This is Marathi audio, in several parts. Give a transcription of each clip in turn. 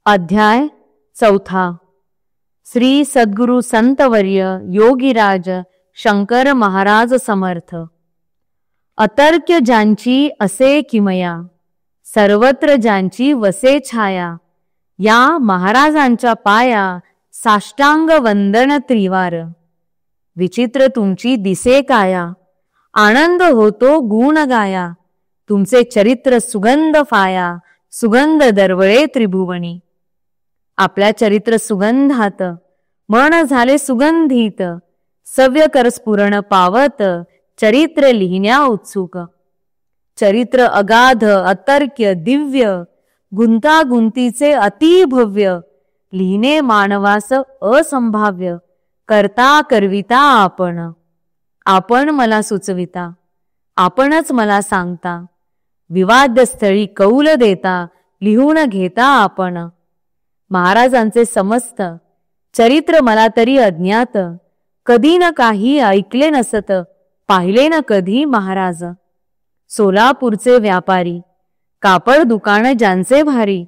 अध्याय 4. श्री सद्गुरु संतवर्य योगीराज शंकर महाराज समर्थ. अतर्क्य ज्यांची असे किमया, सर्वत्र ज्यांची वसे छाया, या महाराजांच्या पाया साष्टांग वंदन त्रिवार. विचित्र तुमची दिसे काया, आनंद होतो गुण गाया, तुमचे चरित्र सुगंध फाया, सुगंध दरवळे त्रिभुवनी. आपल्या चरित्र सुगंधात मन झाले सुगंधित, सव्य करस्फुरण पावत चरित्र लिहिण्या उत्सुक. चरित्र अगाध अतर्क्य दिव्य, गुंतागुंतीचे अतिभव्य, लिहिणे मानवास असंभाव्य. करता करविता आपण, आपण मला सुचविता, आपणच मला सांगता. विवादस्थळी कौल देता, लिहून घेता आपण. महाराजांचे समस्त चरित्र मला तरी अज्ञात, कधी न काही ऐकले नसत, पाहिले न कधी महाराज. सोलापूरचे व्यापारी, कापड दुकान ज्यांचे भारी,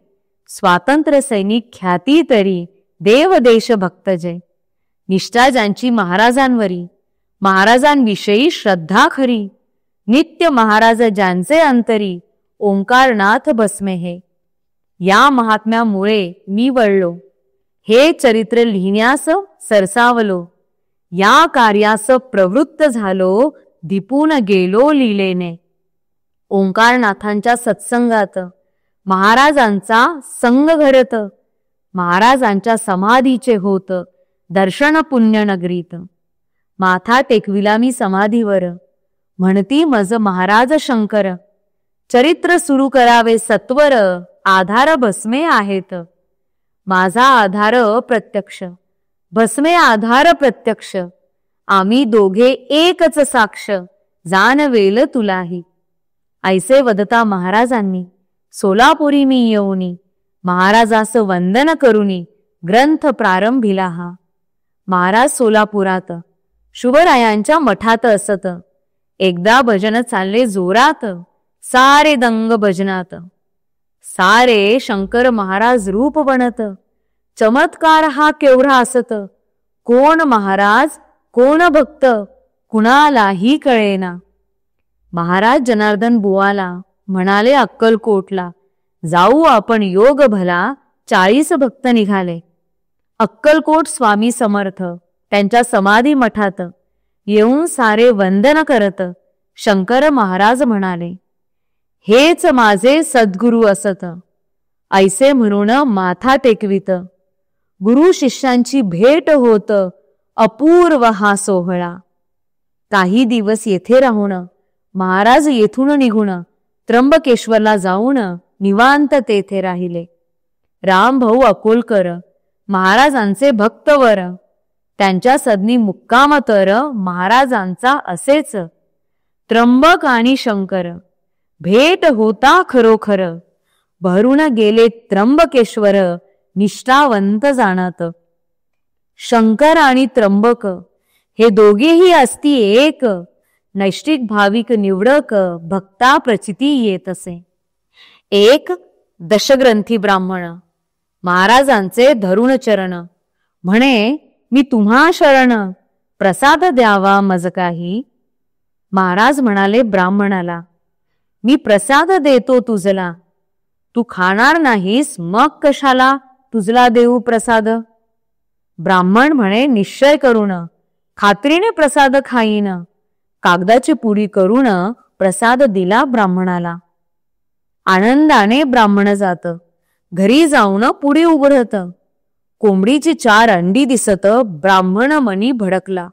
स्वातंत्र्य सैनिक ख्याती तरी, देव देश भक्त जय. निष्ठा ज्यांची महाराजांवरी, महाराजांविषयी श्रद्धा खरी, नित्य महाराज ज्यांचे अंतरी, ओंकारनाथ भस्मे हे. या महात्म्यामुळे मी वळलो, हे चरित्र लिहिण्यास सरसावलो. या कार्यास प्रवृत्त झालो, दीपून गेलो लीलेने. ओंकारनाथांच्या सत्संगात महाराजांचा संग घरत, महाराजांच्या समाधीचे होत दर्शन पुण्यनगरीत. माथा टेकविला मी समाधीवर, म्हणती मज महाराज शंकर. चरित्र सुरू करावे सत्वर, आधार भस्मे आहेत. माझा आधार प्रत्यक्ष, भस्मे आधार प्रत्यक्ष. आम्ही दोघे एकच साक्ष, जाणवेल तुलाही. ऐसे वदता महाराजांनी सोलापुरी मी येऊनी, महाराजास वंदन करुनी ग्रंथ प्रारंभिला हा. महाराज सोलापुरात शुभरायांच्या मठात असत. एकदा भजन चालले जोरात, सारे दंग भजनात. सारे शंकर महाराज रूप बनत, चमत्कार हा केवढा असत. कोण महाराज कोण भक्त कुणालाही कळेना. महाराज जनार्दन बुवाला म्हणाले अक्कलकोटला, जाऊ आपण योग भला. 40 भक्त निघाले. अक्कलकोट स्वामी समर्थ त्यांच्या समाधी मठात येऊन सारे वंदन करत शंकर महाराज म्हणाले, हेच माझे सद्गुरु असत. ऐसे म्हणून माथा टेकवित, गुरु शिष्यांची भेट होत अपूर्व हा सोहळा. काही दिवस येथे राहून महाराज येथून निघून त्र्यंबकेश्वरला जाऊन निवांत तेथे राहिले. रामभाऊ अकोलकर महाराजांचे भक्तवर, त्यांच्या सदनी मुक्काम तर महाराजांचा असेच. त्र्यंबक आणि शंकर भेट होता खरोखर, भरून गेले त्र्यंबकेश्वर निष्ठावंत जाणत. शंकर आणि त्र्यंबक हे दोघेही असती एक, नैष्टिक भाविक निवडक भक्ता प्रचिती येत असे. एक दशग्रंथी ब्राह्मण महाराजांचे धरुण चरण, म्हणे मी तुम्हा शरण, प्रसाद द्यावा मज काही. महाराज म्हणाले ब्राह्मणाला, मी प्रसाद देतो तुझला, तू खाणार नाहीस मग कशाला तुझला देऊ प्रसाद. ब्राह्मण म्हणे निश्चय करून, खात्रीने प्रसाद खाईन. कागदाची पुडी करून प्रसाद दिला ब्राह्मणाला. आनंदाने ब्राह्मण जात. घरी जाऊन पुढे उघडत, कोंबडीची 4 अंडी दिसत. ब्राह्मण मनी भडकला,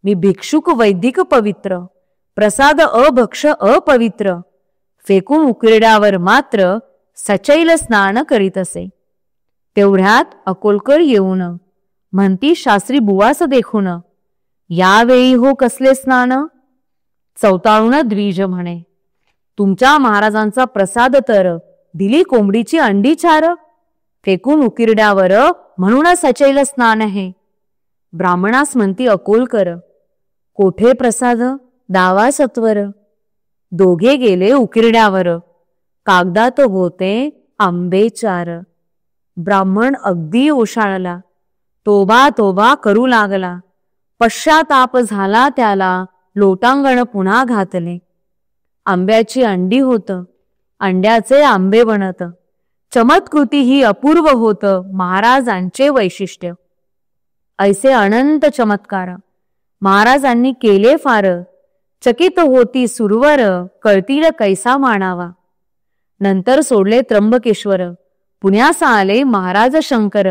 मी भिक्षुक वैदिक पवित्र, प्रसाद अभक्ष अपवित्र. फेकून उकिरड्यावर मात्र सचैल स्नान करीत असे. तेवढ्यात अकोलकर येऊन म्हणती शास्त्री बुवास देखून, यावेळी हो कसले स्नान. चौताळून द्विज म्हणे, तुमच्या महाराजांचा प्रसाद तर दिली कोंबडीची अंडी 4, फेकून उकिरड्यावर म्हणून सचैल स्नान आहे. ब्राह्मणास म्हणती अकोलकर, कोठे प्रसाद दावा सत्वर. दोघे गेले उकिरड्यावर, कागदात होते आंबे 4. ब्राह्मण अगदी ओशाळला, तोबा तोबा करू लागला. पश्चाताप झाला त्याला, लोटांगण पुन्हा घातले. आंब्याची अंडी होत, अंड्याचे आंबे बनत. चमत्कृती ही अपूर्व होत महाराजांचे वैशिष्ट्य. ऐसे अनंत चमत्कार महाराजांनी केले फार. चकित होती सुरवर, कळतील कैसा मानावा. नंतर सोडले त्र्यंबकेश्वर, पुण्यास आले महाराज शंकर.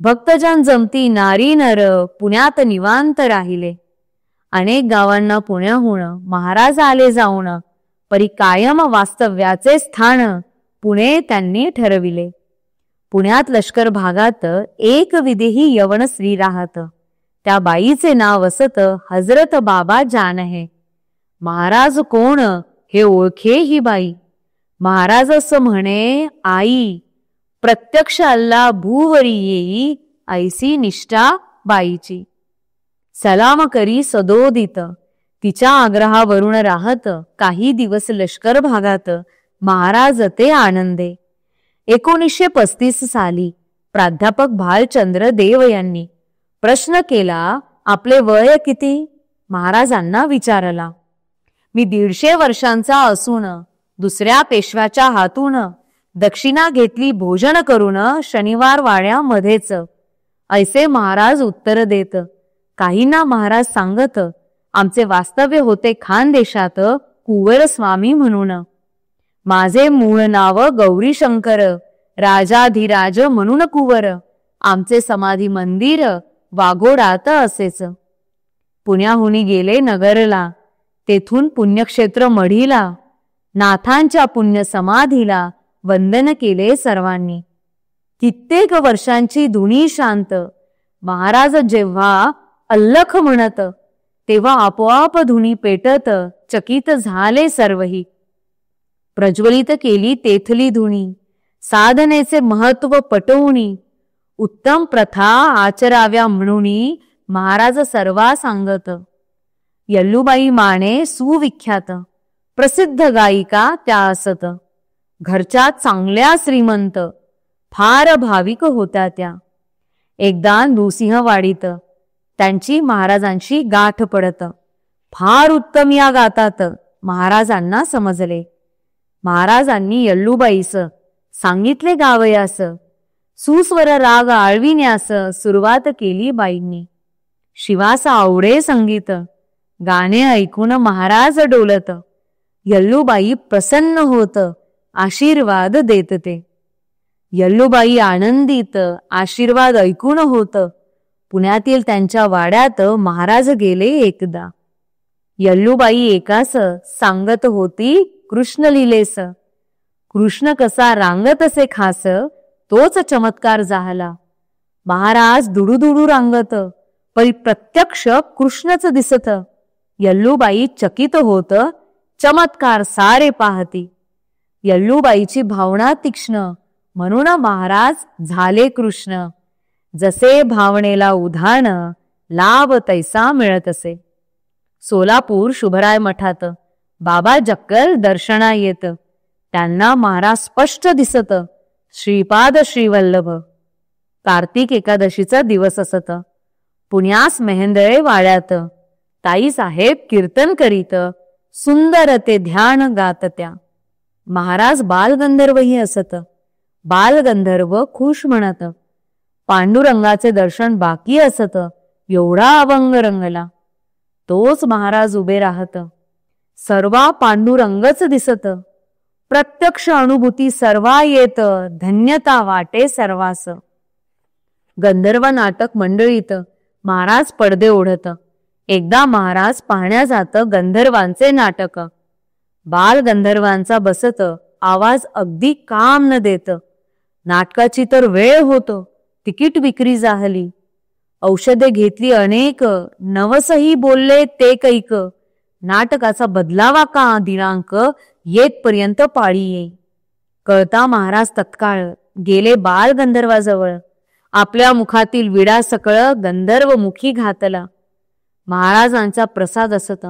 भक्तजन जमती नारी नर, पुण्यात निवांत राहिले. अनेक गावांना पुण्याहून महाराज आले जाऊन, परी कायम वास्तव्याचे स्थान पुणे त्यांनी ठरविले. पुण्यात लष्कर भागात एक विदेही यवन स्त्री राहत. त्या बाईचे नाव असत हजरत बाबा जान है. महाराज कोण हे ओळखे ही बाई. महाराज असं म्हणे, आई प्रत्यक्ष अल्ला भूवरी येई, ऐसी निष्ठा बाईची. सलाम करी सदोदित. तिच्या आग्रहावरून राहत काही दिवस लष्कर भागात महाराज ते आनंदे. 1935 साली प्राध्यापक भालचंद्र देव यांनी प्रश्न केला, आपले वय किती? महाराजांना विचारला. मी 150 वर्षांचा असून दुसऱ्या पेशव्याच्या हातून दक्षिणा घेतली भोजन करून शनिवार वाड्यामध्येच, ऐसे महाराज उत्तर देत. काहींना महाराज सांगत, आमचे वास्तव्य होते खानदेशात कुंवर स्वामी म्हणून. माझे मूळ नाव गौरी शंकर, राजाधिराज म्हणून कुंवर. आमचे समाधी मंदिर वाघोडात असेच. पुण्याहुनी गेले नगरला, तेथून पुण्यक्षेत्र मढीला. नाथांच्या पुण्य समाधीला वंदन केले सर्वांनी. कित्येक वर्षांची धुनी शांत. महाराज जेव्हा अल्लख म्हणत, तेव्हा आपोआप धुनी पेटत चकित झाले सर्वही. प्रज्वलित केली तेथली धुनी, साधनेचे महत्व पटवूनी. उत्तम प्रथा आचराव्या म्हणूनी महाराज सर्वा सांगत. यल्लूबाई माने सुविख्यात, प्रसिद्ध गायिका त्या असत. घरच्या चांगल्या श्रीमंत, फार भाविक होत्या त्या. एकदा नृसिंहवाडीत त्यांची महाराजांशी गाठ पडत. फार उत्तम या गातात महाराजांना समजले. महाराजांनी यल्लूबाईस सांगितले गावयास. सुस्वर राग आळविण्यास सुरुवात केली बाईंनी. शिवास आवडे संगीत, गाणे ऐकून महाराज डोलत. यल्लूबाई प्रसन्न होत, आशीर्वाद देत ते. यल्लूबाई आनंदित, आशीर्वाद ऐकून होत. पुण्यातील त्यांच्या वाड्यात महाराज गेले एकदा. यल्लूबाई एकास सांगत होती कृष्ण लीलेस. कृष्ण कसा रांगत असे खास, तोच चमत्कार झाला. महाराज दुडूदुडू रांगत, परी प्रत्यक्ष कृष्णच दिसत. यल्लूबाई चकित होत, चमत्कार सारे पाहती. यल्लूबाईची भावना तीक्ष्ण, म्हणून महाराज झाले कृष्ण. जसे भावनेला उधाण, लाभ तैसा मिळत असे. सोलापूर शुभराय मठात बाबा जक्कल दर्शना येत. त्यांना महाराज स्पष्ट दिसत. श्रीपाद श्रीवल्लभ. कार्तिक एकादशीचा दिवस असत. पुण्यास मेहेंदळे वाड्यात ताई साहेब कीर्तन करीत, सुंदर ते ध्यान गात त्या. महाराज बालगंधर्वही असत. बालगंधर्व खुश म्हणत. पांडुरंगाचे दर्शन बाकी असत. एवढा अभंग रंगला. तोच महाराज उभे राहत. सर्वा पांडुरंगच दिसत. प्रत्यक्ष अनुभूती सर्वा येत, धन्यता वाटे सर्वास. गंधर्व नाटक मंडळीत महाराज पडदे ओढत. एकदा महाराज पाहण्या जात गंधर्वांचे नाटक. बाल गंधर्वांचा बसत आवाज अगदी काम न देत. नाटकाची तर वेळ होतो. तिकीट विक्री झाली. औषधे घेतली अनेक, नवसही बोलले ते कैक. नाटकाचा बदलावा का दिनांक, येतपर्यंत पाळी येई. कळता महाराज तत्काळ गेले बाल गंधर्वाजवळ. आपल्या मुखातील विडा सकळ गंधर्व मुखी घातला. महाराजांचा प्रसाद असत,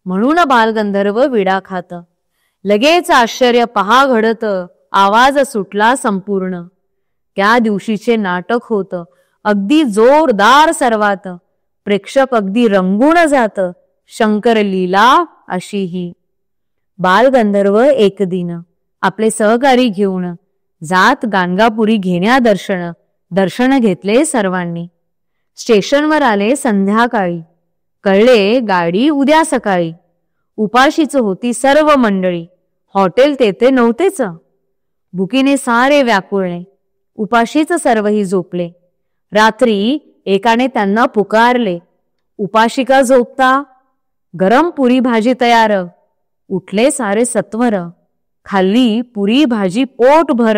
म्हणून बालगंधर्व विडा खात. लगेच आश्चर्य पहा घडत. आवाज सुटला संपूर्ण. त्या दिवशीचे नाटक होतं अगदी जोरदार सर्वात. प्रेक्षक अगदी रंगून जात. शंकर लीला अशी ही. बालगंधर्व एक दिन आपले सहकारी घेऊन जात गाणगापुरी घेण्या दर्शन घेतले सर्वांनी. स्टेशनवर आले संध्याकाळी. कळले गाडी उद्या सकाळी. उपाशीच होती सर्व मंडळी. हॉटेल तेथे नव्हतेच. भुकीने सारे व्याकुळले. उपाशीच सर्वही झोपले. रात्री एकाने त्यांना पुकारले. उपाशिका झोपता? गरम पुरी भाजी तयार. उठले सारे सत्वर. खाल्ली पुरी भाजी पोट भर.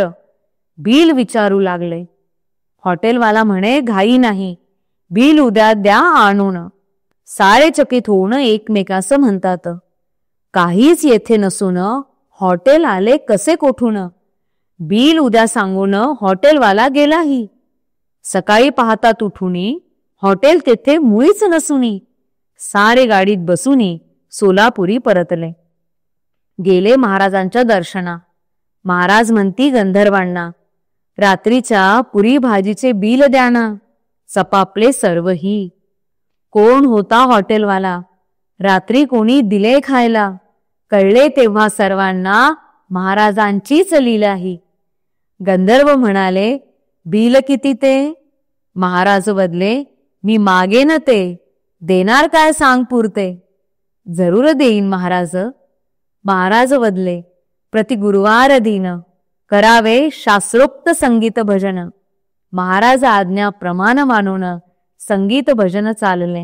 बिल विचारू लागले. हॉटेलवाला म्हणे घाई नाही, बिल उद्या द्या आणून. सारे चकित होऊन एकमेकास म्हणतात, काहीच येथे नसून हॉटेल आले कसे कोठून. बिल उद्या सांगून हॉटेलवाला गेलाही. सकाळी पाहतात उठुनी हॉटेल तेथे मुळीच नसुनी. सारे गाडीत बसूनी सोलापुरी परतले. गेले महाराजांच्या दर्शना. महाराज म्हणती गंधर्वांना, रात्रीच्या पुरी भाजीचे बिल द्या ना. चपापले सर्वही. कोण होता हॉटेलवाला? रात्री कोणी दिले खायला? कळले तेव्हा सर्वांना महाराजांचीच लीला ही. गंधर्व म्हणाले, बिल किती ते? महाराज बदले, मी मागेन ते. देणार काय सांग पुरते? जरूर देईन महाराज. महाराज बदले, प्रति गुरुवार दिन करावे शास्त्रोक्त संगीत भजन. महाराज आज्ञा प्रमाण मानून संगीत भजन चालले.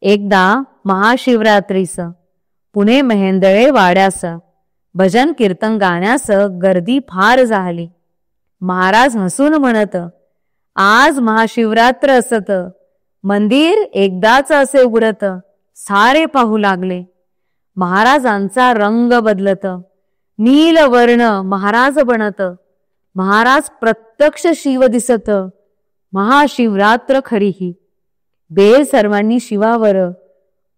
एकदा महाशिवरात्रीस पुणे मेहेंदळे वाड्यास भजन कीर्तन गाण्यास गर्दी फार झाली. महाराज हसून म्हणत, आज महाशिवरात्र असत. मंदिर एकदाच असे उघडत. सारे पाहू लागले. महाराजांचा रंग बदलत. नील वर्ण महाराज बनत. महाराज प्रत्यक्ष शिव दिसत. महाशिवरात्र खरीही. बेल सर्वांनी शिवावर,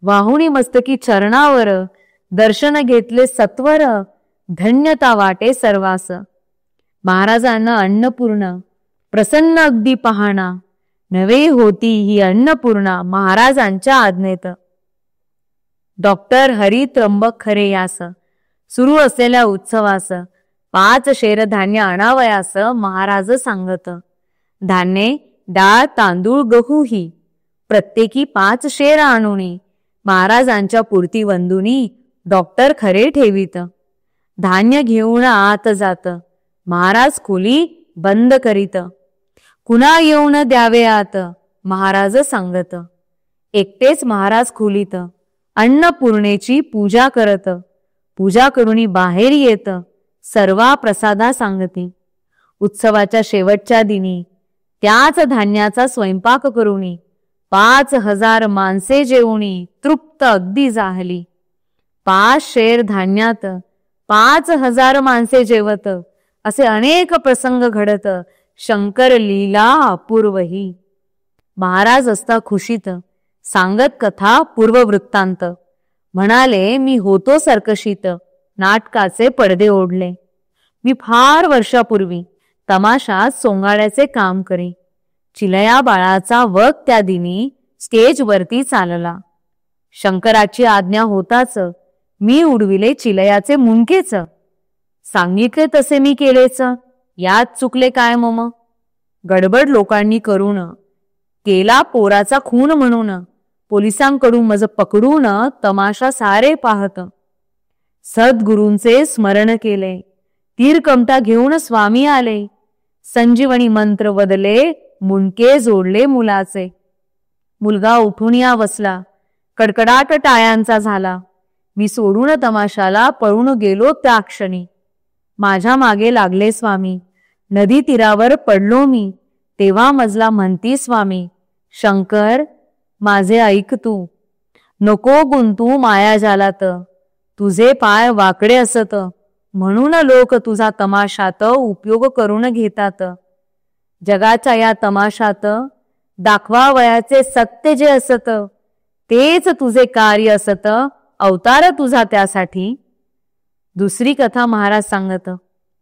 वाहुणी मस्तकी चरणावर. दर्शन घेतले सत्वर. धन्यता वाटे सर्वास. महाराजांना अन्नपूर्ण प्रसन्न अगदी पाहणा. नवे होती ही अन्नपूर्णा महाराजांच्या आज्ञेत. डॉक्टर हरी त्र्यंबक खरे यास सुरू असलेल्या उत्सवास 5 शेर धान्य आणावयास महाराज सांगत. धान्ये डाळ तांदूळ गहू ही प्रत्येकी 5 शेर आणुनी महाराजांच्या पुरती वंदुनी डॉक्टर खरे ठेवीत. धान्य घेऊन आत जात. महाराज खोली बंद करीत. कुणा येऊन द्यावे आत महाराज सांगत. एकटेच महाराज खोलीत अन्नपूर्णेची पूजा करत. पूजा करूनी बाहेर येत. सर्वा प्रसादा सांगती. उत्सवाच्या शेवटच्या दिनी त्याच धान्याचा स्वयंपाक करूनी 5000 माणसे जेवणी तृप्त अगदी झाली. 5 शेर धान्यात 5000 माणसे जेवत. असे अनेक प्रसंग घडत. शंकर लीला अपूर्व ही. महाराज असता खुशीत सांगत कथा पूर्ववृत्तांत. म्हणाले, मी होतो सर्कशीत. नाटकाचे पडदे ओढले. मी फार वर्षापूर्वी तमाशात सोंगाड्याचे काम करी. चिलया बाळाचा वग त्या दिनी स्टेजवरती चालला. शंकराची आज्ञा होताच मी उडविले चिलयाचे मुंडकेच. सांगितले तसे मी केलेच. यात चुकले काय मम? गडबड लोकांनी करून केला पोराचा खून म्हणून. पोलिसांकडून मज पकडून तमाशा सारे पाहत. सद्गुरूंचे स्मरण केले. तीरकमटा घेऊन स्वामी आले. संजीवनी मंत्र वदले. मुंडके जोडले मुलाचे. मुलगा उठून या बसला. कडकडाट टाळ्यांचा झाला. मी सोडून तमाशाला पळून गेलो त्या क्षणी. माझ्या मागे लागले स्वामी. नदी तीरावर पडलो मी. तेव्हा मजला म्हणती स्वामी, शंकर माझे ऐक तू. नको गुंतू माया जालात. तुझे पाय वाकडे असत म्हणून लोक तुझा तमाशात उपयोग करून घेतात. जगाच्या या तमाशात दाखवावयाचे सत्य जे असत तेच तुझे कार्य असत. अवतार तुझा त्यासाठी. दुसरी कथा महाराज सांगत.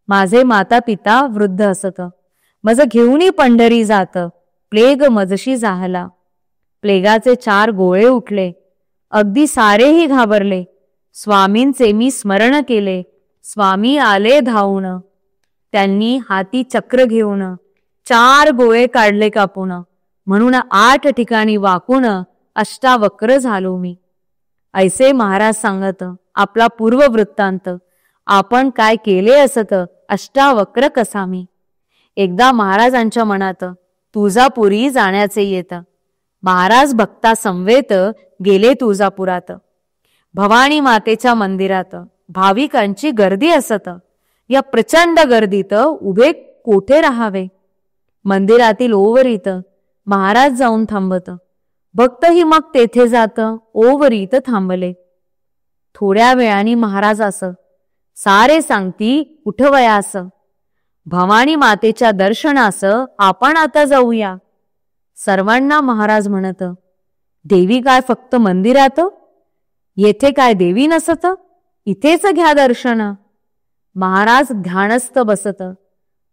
माझे माता पिता वृद्ध असत. मज घेऊनी पंढरी जात, प्लेग मजशी जाहला. प्लेगाचे 4 गोळे उठले, अगदी सारेही घाबरले. स्वामींचे मी स्मरण केले, स्वामी आले धावून. त्यांनी हाती चक्र घेऊन 4 गोळे काढले कापून. म्हणून 8 ठिकाणी वाकून अष्टावक्र झालो मी. ऐसे महाराज सांगत आपला पूर्व वृत्तांत. आपण काय केले असत अष्टावक्र कसा मी. एकदा महाराजांच्या मनात तुळजापुरी जाण्याचे येत. महाराज भक्ता समवेत गेले तुळजापुरात. भवानी मातेच्या मंदिरात भाविकांची गर्दी असत. या प्रचंड गर्दीत उभे कोठे राहावे. मंदिरातील ओवरीत महाराज जाऊन थांबत. भक्तही मग तेथे जात ओवरीत थांबले. थोड्या वेळाने महाराजास सारे सांगती उठवयास. भवानी मातेच्या दर्शनास आपण आता जाऊया. सर्वांना महाराज म्हणत, देवी काय फक्त मंदिरात? येथे काय देवी नसत? इथेच घ्या दर्शन. महाराज ध्यानस्थ बसत.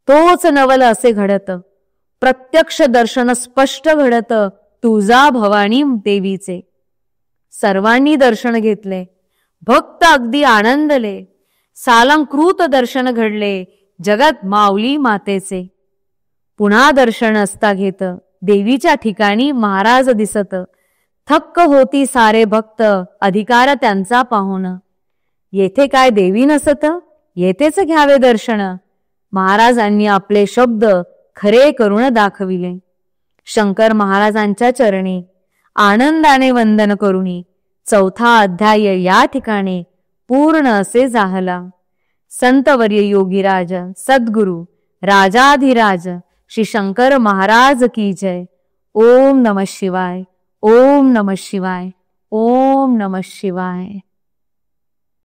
तोच नवल असे घडत. प्रत्यक्ष दर्शन स्पष्ट घडत तुळजा भवानी देवीचे. सर्वांनी दर्शन घेतले. भक्त अगदी आनंदले. सालंकृत दर्शन घडले जगत माऊली मातेचे. पुन्हा दर्शन असता घेत देवीच्या ठिकाणी महाराज दिसत. थक्क होती सारे भक्त अधिकार त्यांचा पाहून. येथे काय देवी नसत? येथेच घ्यावे दर्शन. महाराजांनी आपले शब्द खरे करून दाखविले. शंकर महाराजांच्या चरणी आनंदाने वंदन करुणी 4था अध्याय या ठिकाणी पूर्ण असे जाहला. संतवर्य योगीराज सद्गुरु राजाधिराज श्री शंकर महाराज की जय. ओम नमः शिवाय. ओम नमः शिवाय. ओम नमः शिवाय.